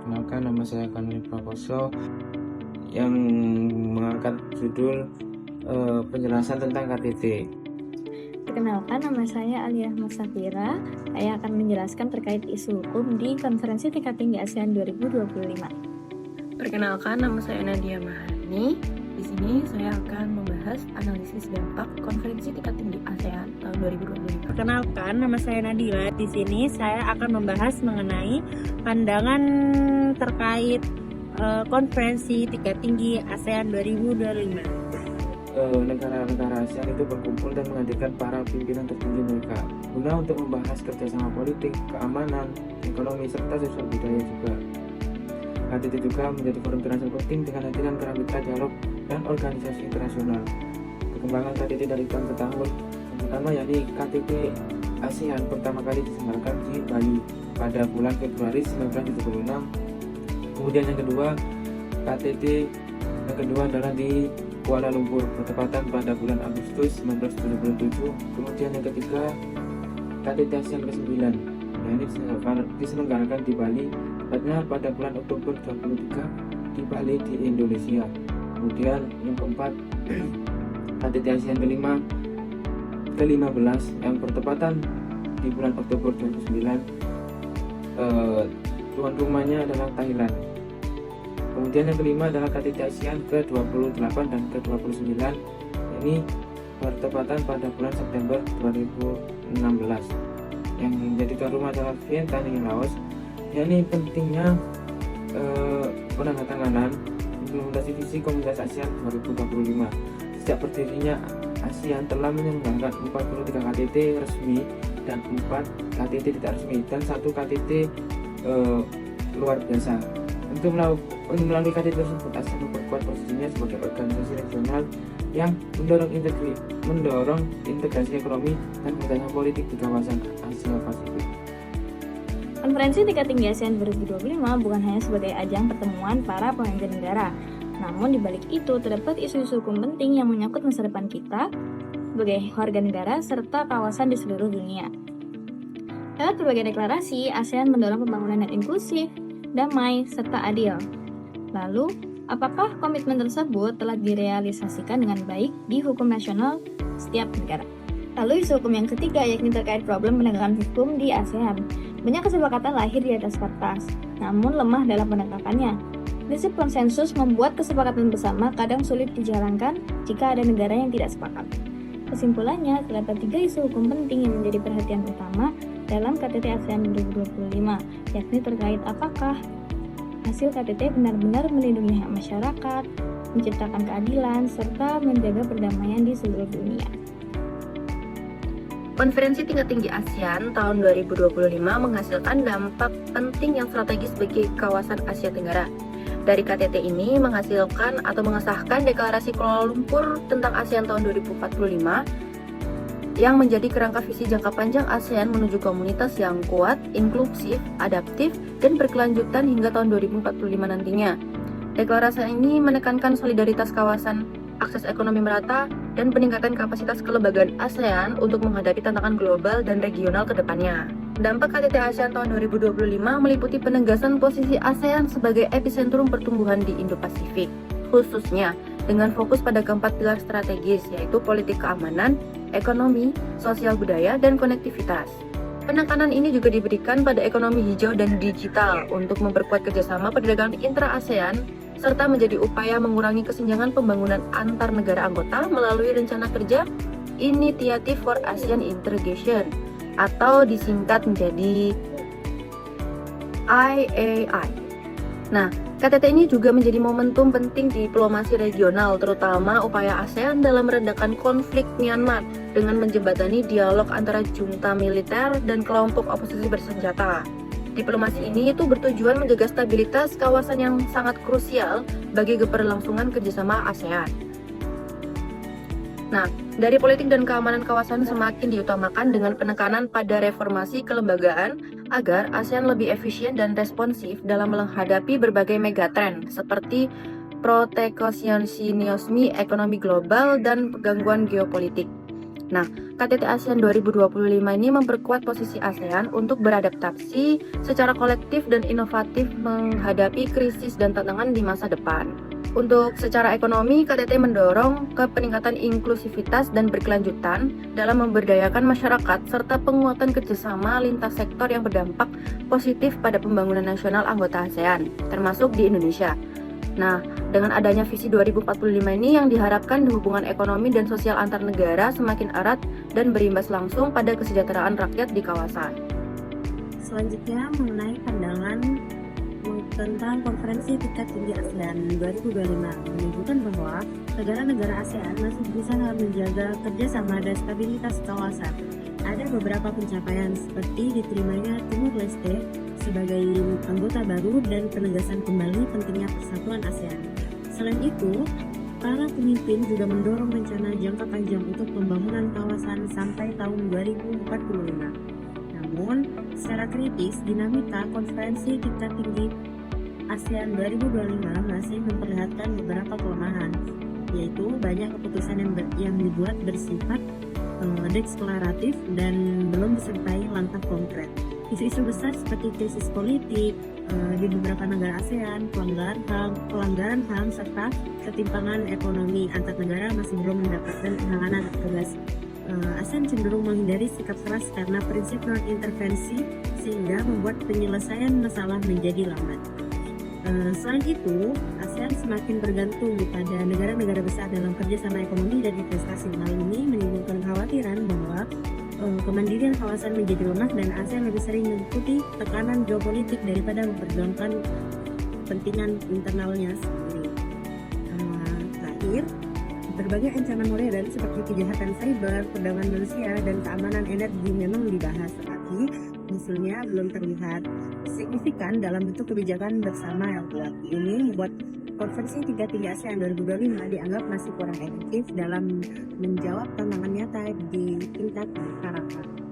Perkenalkan, nama saya Kanwil Prakoso yang mengangkat judul penjelasan tentang KTT. Perkenalkan, nama saya Alia Safira. Saya akan menjelaskan terkait isu hukum di Konferensi Tingkat Tinggi ASEAN 2025. Perkenalkan, nama saya Nadia Mahani. Di sini saya akan membahas analisis dampak Konferensi Tingkat Tinggi ASEAN tahun 2025. Perkenalkan, nama saya Nadila. Di sini saya akan membahas mengenai pandangan terkait Konferensi Tingkat Tinggi ASEAN 2025. Negara-negara ASEAN itu berkumpul dan menghadirkan para pimpinan tertinggi mereka guna untuk membahas kerjasama politik, keamanan, ekonomi, serta sosial budaya juga. KTT juga menjadi forum internasional penting dengan hadiran para mitra dialog dan organisasi internasional. Perkembangan KTT dari tahun ke tahun, yang pertama yakni KTT ASEAN pertama kali diselenggarakan di Bali pada bulan Februari 1976. Kemudian yang kedua, KTT yang kedua adalah di Kuala Lumpur bertepatan pada bulan Agustus 1977. Kemudian yang ketiga, KTT ASEAN ke-9 yang ini diselenggarakan di Bali tepatnya pada bulan Oktober 23 di Bali di Indonesia. Kemudian yang keempat, KTT ASEAN ke-15 yang bertepatan di bulan Oktober 2009. Tuan rumahnya adalah Thailand. Kemudian yang kelima adalah KTT ASEAN ke-28 dan ke-29. Ini bertepatan pada bulan September 2016. Yang menjadi tuan rumah adalah Vietnam dan Laos. Ini pentingnya penandatanganan implementasi visi Komunitas ASEAN 2025. Sejak berdirinya ASEAN telah menyelenggarakan 43 KTT resmi dan 4 KTT tidak resmi dan 1 KTT luar biasa. Untuk melalui KTT tersebut, ASEAN memperkuat posisinya sebagai organisasi regional yang mendorong integrasi ekonomi dan kerjasama politik di kawasan Asia Pasifik. Konferensi Tingkat Tinggi ASEAN 2025 bukan hanya sebagai ajang pertemuan para pemimpin negara, namun di balik itu terdapat isu-isu hukum penting yang menyangkut masa depan kita sebagai warga negara serta kawasan di seluruh dunia. Lewat berbagai deklarasi, ASEAN mendorong pembangunan yang inklusif, damai, serta adil. Lalu, apakah komitmen tersebut telah direalisasikan dengan baik di hukum nasional setiap negara? Lalu isu hukum yang ketiga yakni terkait problem penegakan hukum di ASEAN. Banyak kesepakatan lahir di atas kertas, namun lemah dalam penegakannya. Prinsip konsensus membuat kesepakatan bersama kadang sulit dijalankan jika ada negara yang tidak sepakat. Kesimpulannya, terdapat 3 isu hukum penting yang menjadi perhatian utama dalam KTT ASEAN 2025, yakni terkait apakah hasil KTT benar-benar melindungi hak masyarakat, menciptakan keadilan, serta menjaga perdamaian di seluruh dunia. Konferensi Tingkat Tinggi ASEAN tahun 2025 menghasilkan dampak penting yang strategis bagi kawasan Asia Tenggara. Dari KTT ini menghasilkan atau mengesahkan Deklarasi Kuala Lumpur tentang ASEAN tahun 2045 yang menjadi kerangka visi jangka panjang ASEAN menuju komunitas yang kuat, inklusif, adaptif, dan berkelanjutan hingga tahun 2045 nantinya. Deklarasi ini menekankan solidaritas kawasan, akses ekonomi merata, dan peningkatan kapasitas kelembagaan ASEAN untuk menghadapi tantangan global dan regional ke depannya. Dampak KTT ASEAN tahun 2025 meliputi penegasan posisi ASEAN sebagai epicentrum pertumbuhan di Indo-Pasifik, khususnya dengan fokus pada keempat pilar strategis, yaitu politik keamanan, ekonomi, sosial budaya, dan konektivitas. Penekanan ini juga diberikan pada ekonomi hijau dan digital untuk memperkuat kerjasama perdagangan intra-ASEAN, serta menjadi upaya mengurangi kesenjangan pembangunan antar negara anggota melalui rencana kerja Initiative for ASEAN Integration, atau disingkat menjadi IAI. Nah, KTT ini juga menjadi momentum penting diplomasi regional, terutama upaya ASEAN dalam meredakan konflik Myanmar dengan menjembatani dialog antara junta militer dan kelompok oposisi bersenjata. Diplomasi ini itu bertujuan menjaga stabilitas kawasan yang sangat krusial bagi keberlangsungan kerjasama ASEAN. Nah, dari politik dan keamanan kawasan semakin diutamakan dengan penekanan pada reformasi kelembagaan agar ASEAN lebih efisien dan responsif dalam menghadapi berbagai megatrend seperti proteksionisme ekonomi global dan gangguan geopolitik. Nah, KTT ASEAN 2025 ini memperkuat posisi ASEAN untuk beradaptasi secara kolektif dan inovatif menghadapi krisis dan tantangan di masa depan. Untuk secara ekonomi, KTT mendorong ke peningkatan inklusivitas dan berkelanjutan dalam memberdayakan masyarakat serta penguatan kerjasama lintas sektor yang berdampak positif pada pembangunan nasional anggota ASEAN, termasuk di Indonesia. Nah, dengan adanya visi 2045 ini yang diharapkan hubungan ekonomi dan sosial antar negara semakin erat dan berimbas langsung pada kesejahteraan rakyat di kawasan. Selanjutnya mengenai pandangan tentang konferensi tingkat tinggi ASEAN 2025 menunjukkan bahwa negara-negara ASEAN masih berusaha menjaga kerjasama dan stabilitas kawasan. Ada beberapa pencapaian seperti diterimanya Timur Leste sebagai anggota baru dan penegasan kembali pentingnya persatuan ASEAN. Selain itu, para pemimpin juga mendorong rencana jangka panjang untuk pembangunan kawasan sampai tahun 2045. Namun, secara kritis, dinamika konferensi tingkat tinggi ASEAN 2025 masih memperlihatkan beberapa kelemahan, yaitu banyak keputusan yang dibuat bersifat deklaratif dan belum disertai langkah konkret. Isu-isu besar seperti krisis politik di beberapa negara ASEAN, pelanggaran HAM, serta ketimpangan ekonomi antar negara masih belum mendapatkan penanganan tegas. ASEAN cenderung menghindari sikap keras karena prinsip non-intervensi sehingga membuat penyelesaian masalah menjadi lambat. Selain itu, ASEAN semakin bergantung pada negara-negara besar dalam kerjasama ekonomi dan investasi. Hal ini menimbulkan kekhawatiran bahwa kemandirian kawasan menjadi lemah dan ASEAN lebih sering mengikuti tekanan geopolitik daripada memperjuangkan kepentingan internalnya sendiri. Terakhir, berbagai ancaman modern seperti kejahatan cyber, perdagangan manusia, dan keamanan energi memang dibahas, tetapi hasilnya belum terlihat signifikan dalam bentuk kebijakan bersama yang kuat. Ini membuat konferensi tingkat tinggi ASEAN 2025 dianggap masih kurang efektif dalam menjawab tantangan nyata di tingkat masyarakat.